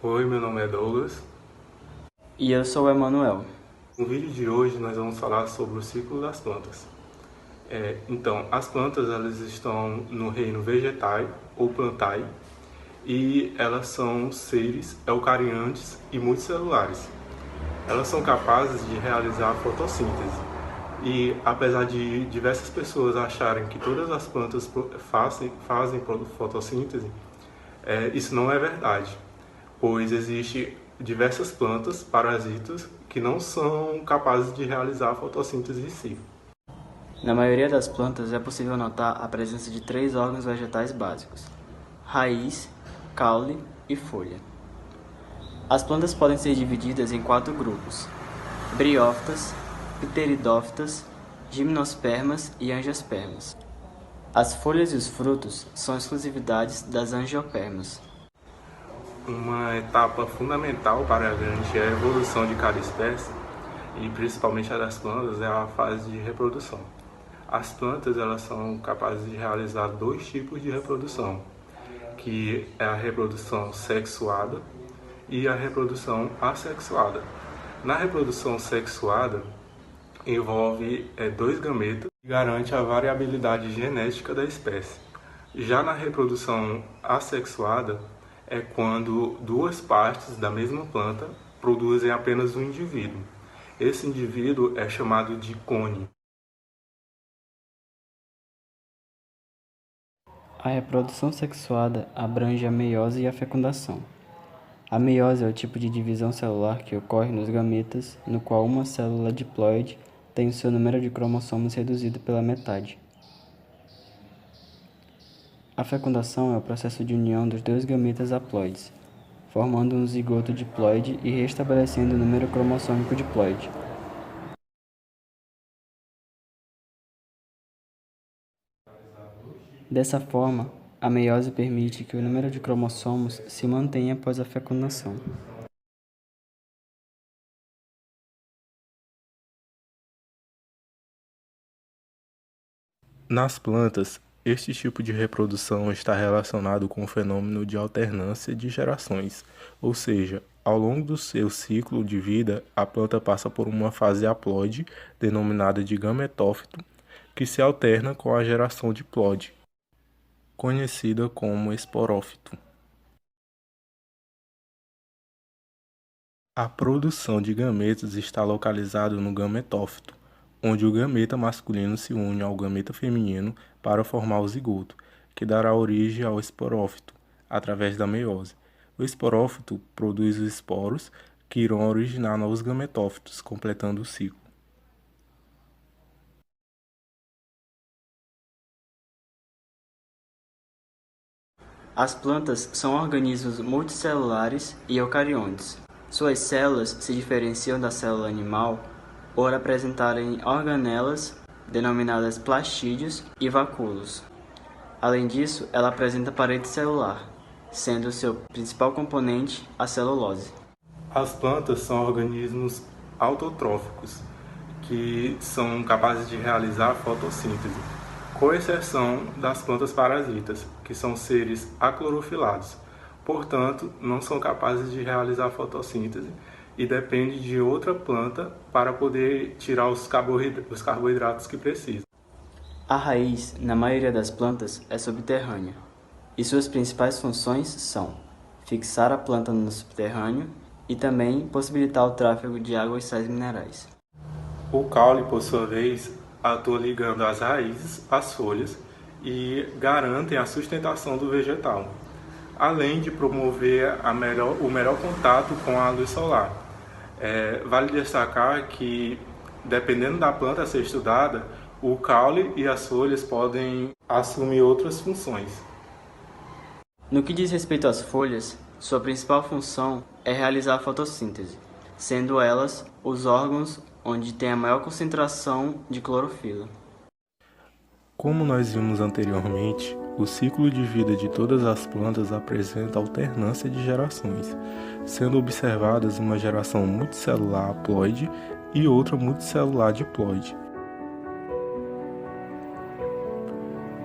Oi, meu nome é Douglas. E eu sou o Emanuel. No vídeo de hoje nós vamos falar sobre o ciclo das plantas. Então, as plantas elas estão no reino vegetal ou plantae e elas são seres eucariontes e multicelulares. Elas são capazes de realizar a fotossíntese. E apesar de diversas pessoas acharem que todas as plantas fazem fotossíntese, isso não é verdade, pois existe diversas plantas parasitas que não são capazes de realizar a fotossíntese em si. Na maioria das plantas é possível notar a presença de 3 órgãos vegetais básicos: raiz, caule e folha. As plantas podem ser divididas em 4 grupos: briófitas, pteridófitas, gimnospermas e angiospermas. As folhas e os frutos são exclusividades das angiopermas. Uma etapa fundamental para garantir a evolução de cada espécie, e principalmente a das plantas, é a fase de reprodução. As plantas elas são capazes de realizar dois tipos de reprodução, que é a reprodução sexuada e a reprodução assexuada. Na reprodução sexuada, envolve dois gametas e garante a variabilidade genética da espécie. Já na reprodução assexuada, é quando duas partes da mesma planta produzem apenas um indivíduo. Esse indivíduo é chamado de cone. A reprodução sexuada abrange a meiose e a fecundação. A meiose é o tipo de divisão celular que ocorre nos gametas, no qual uma célula diploide tem o seu número de cromossomos reduzido pela metade. A fecundação é o processo de união dos dois gametas haploides, formando um zigoto diploide e restabelecendo o número cromossômico diploide. Dessa forma, a meiose permite que o número de cromossomos se mantenha após a fecundação. Nas plantas, este tipo de reprodução está relacionado com o fenômeno de alternância de gerações, ou seja, ao longo do seu ciclo de vida, a planta passa por uma fase haploide, denominada de gametófito, que se alterna com a geração diploide, conhecida como esporófito. A produção de gametas está localizada no gametófito, onde o gameta masculino se une ao gameta feminino para formar o zigoto, que dará origem ao esporófito, através da meiose. O esporófito produz os esporos, que irão originar novos gametófitos, completando o ciclo. As plantas são organismos multicelulares e eucariontes. Suas células se diferenciam da célula animal por apresentarem organelas, denominadas plastídeos e vacúolos. Além disso, ela apresenta parede celular, sendo seu principal componente a celulose. As plantas são organismos autotróficos, que são capazes de realizar fotossíntese, com exceção das plantas parasitas, que são seres aclorofilados. Portanto, não são capazes de realizar fotossíntese e dependem de outra planta para poder tirar os carboidratos que precisam. A raiz, na maioria das plantas, é subterrânea, e suas principais funções são fixar a planta no subterrâneo e também possibilitar o tráfego de água e sais minerais. O caule, por sua vez, atua ligando as raízes às folhas e garantem a sustentação do vegetal, além de promover o melhor contato com a luz solar. Vale destacar que, dependendo da planta a ser estudada, o caule e as folhas podem assumir outras funções. No que diz respeito às folhas, sua principal função é realizar a fotossíntese, sendo elas os órgãos onde tem a maior concentração de clorofila. Como nós vimos anteriormente, o ciclo de vida de todas as plantas apresenta alternância de gerações, sendo observadas uma geração multicelular haploide e outra multicelular diploide.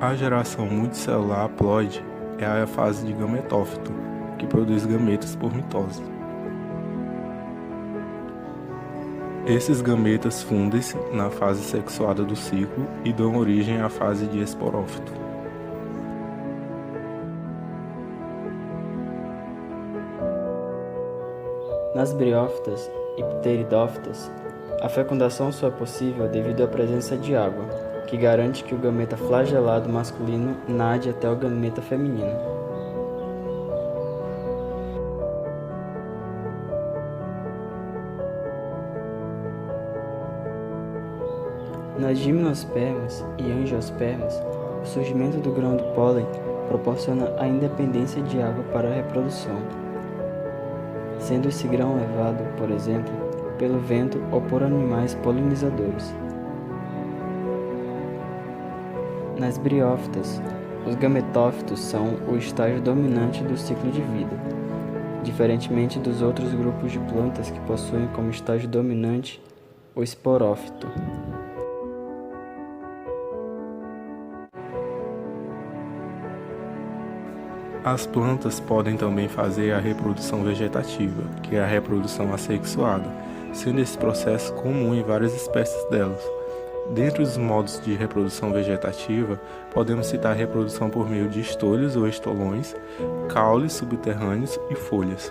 A geração multicelular haploide é a fase de gametófito, que produz gametas por mitose. Esses gametas fundem-se na fase sexuada do ciclo e dão origem à fase de esporófito. Nas briófitas e pteridófitas, a fecundação só é possível devido à presença de água, que garante que o gameta flagelado masculino nade até o gameta feminino. Nas gimnospermas e angiospermas, o surgimento do grão do pólen proporciona a independência de água para a reprodução, sendo esse grão levado, por exemplo, pelo vento ou por animais polinizadores. Nas briófitas, os gametófitos são o estágio dominante do ciclo de vida, diferentemente dos outros grupos de plantas que possuem como estágio dominante o esporófito. As plantas podem também fazer a reprodução vegetativa, que é a reprodução assexuada, sendo esse processo comum em várias espécies delas. Dentre os modos de reprodução vegetativa, podemos citar a reprodução por meio de estolhos ou estolões, caules subterrâneos e folhas.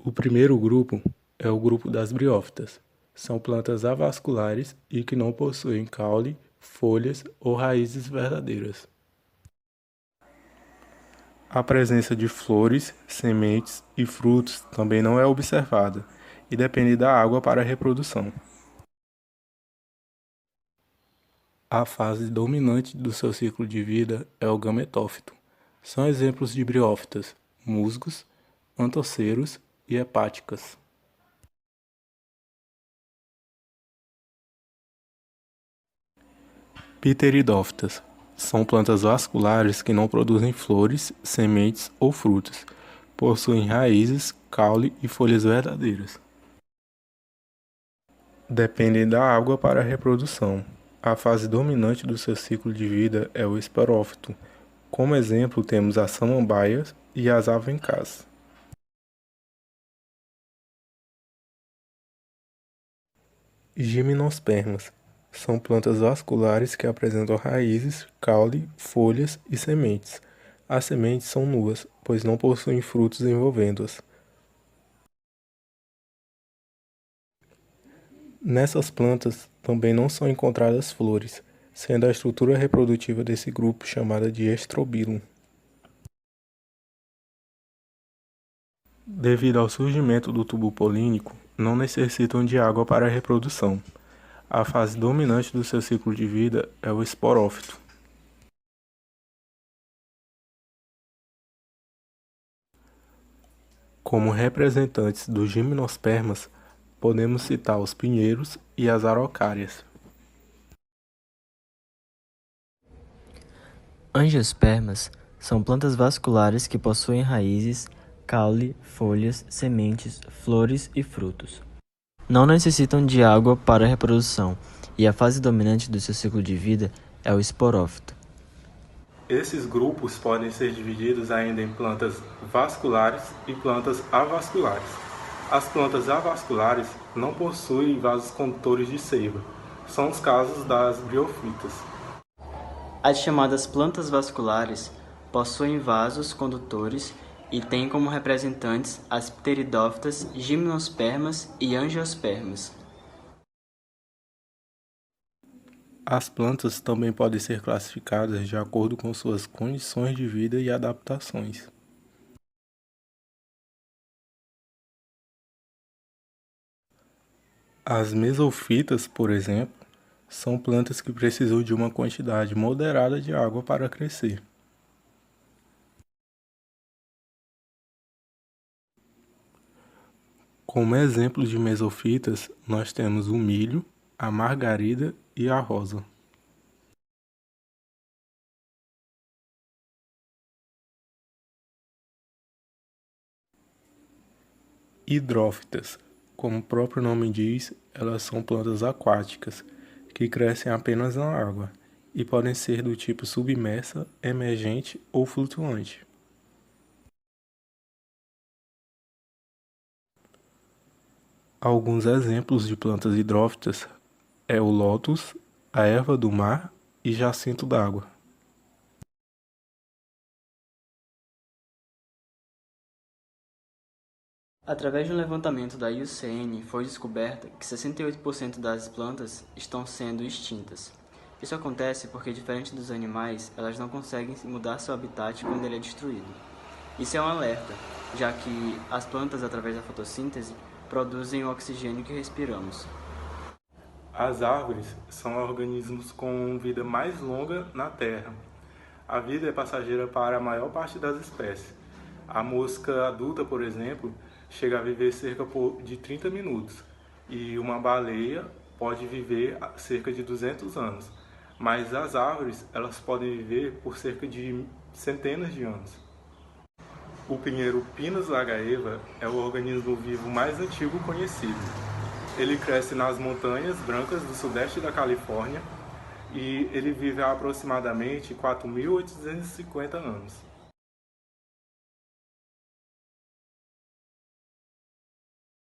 O primeiro grupo é o grupo das briófitas. São plantas avasculares e que não possuem caule, folhas ou raízes verdadeiras. A presença de flores, sementes e frutos também não é observada e depende da água para a reprodução. A fase dominante do seu ciclo de vida é o gametófito. São exemplos de briófitas: musgos, antoceros e hepáticas. Pteridófitas são plantas vasculares que não produzem flores, sementes ou frutos. Possuem raízes, caule e folhas verdadeiras. Dependem da água para a reprodução. A fase dominante do seu ciclo de vida é o esporófito. Como exemplo, temos as samambaias e as avencás. Gimnospermas são plantas vasculares que apresentam raízes, caule, folhas e sementes. As sementes são nuas, pois não possuem frutos envolvendo-as. Nessas plantas também não são encontradas flores, sendo a estrutura reprodutiva desse grupo chamada de estrobilum. Devido ao surgimento do tubo polínico, não necessitam de água para a reprodução. A fase dominante do seu ciclo de vida é o esporófito. Como representantes dos gimnospermas, podemos citar os pinheiros e as araucárias. Angiospermas são plantas vasculares que possuem raízes, caule, folhas, sementes, flores e frutos. Não necessitam de água para a reprodução e a fase dominante do seu ciclo de vida é o esporófito. Esses grupos podem ser divididos ainda em plantas vasculares e plantas avasculares. As plantas avasculares não possuem vasos condutores de seiva. São os casos das briófitas. As chamadas plantas vasculares possuem vasos condutores e têm como representantes as pteridófitas, gimnospermas e angiospermas. As plantas também podem ser classificadas de acordo com suas condições de vida e adaptações. As mesofitas, por exemplo, são plantas que precisam de uma quantidade moderada de água para crescer. Como exemplo de mesofitas, nós temos o milho, a margarida e a rosa. Hidrófitas. Como o próprio nome diz, elas são plantas aquáticas, que crescem apenas na água e podem ser do tipo submersa, emergente ou flutuante. Alguns exemplos de plantas hidrófitas é o lótus, a erva do mar e jacinto d'água. Através de um levantamento da IUCN, foi descoberto que 68% das plantas estão sendo extintas. Isso acontece porque, diferente dos animais, elas não conseguem mudar seu habitat quando ele é destruído. Isso é um alerta, já que as plantas, através da fotossíntese, produzem o oxigênio que respiramos. As árvores são organismos com vida mais longa na Terra. A vida é passageira para a maior parte das espécies. A mosca adulta, por exemplo, chega a viver cerca de 30 minutos e uma baleia pode viver cerca de 200 anos. Mas as árvores, elas podem viver por cerca de centenas de anos. O pinheiro Pinus lagaeva é o organismo vivo mais antigo conhecido. Ele cresce nas montanhas brancas do sudeste da Califórnia e ele vive há aproximadamente 4.850 anos.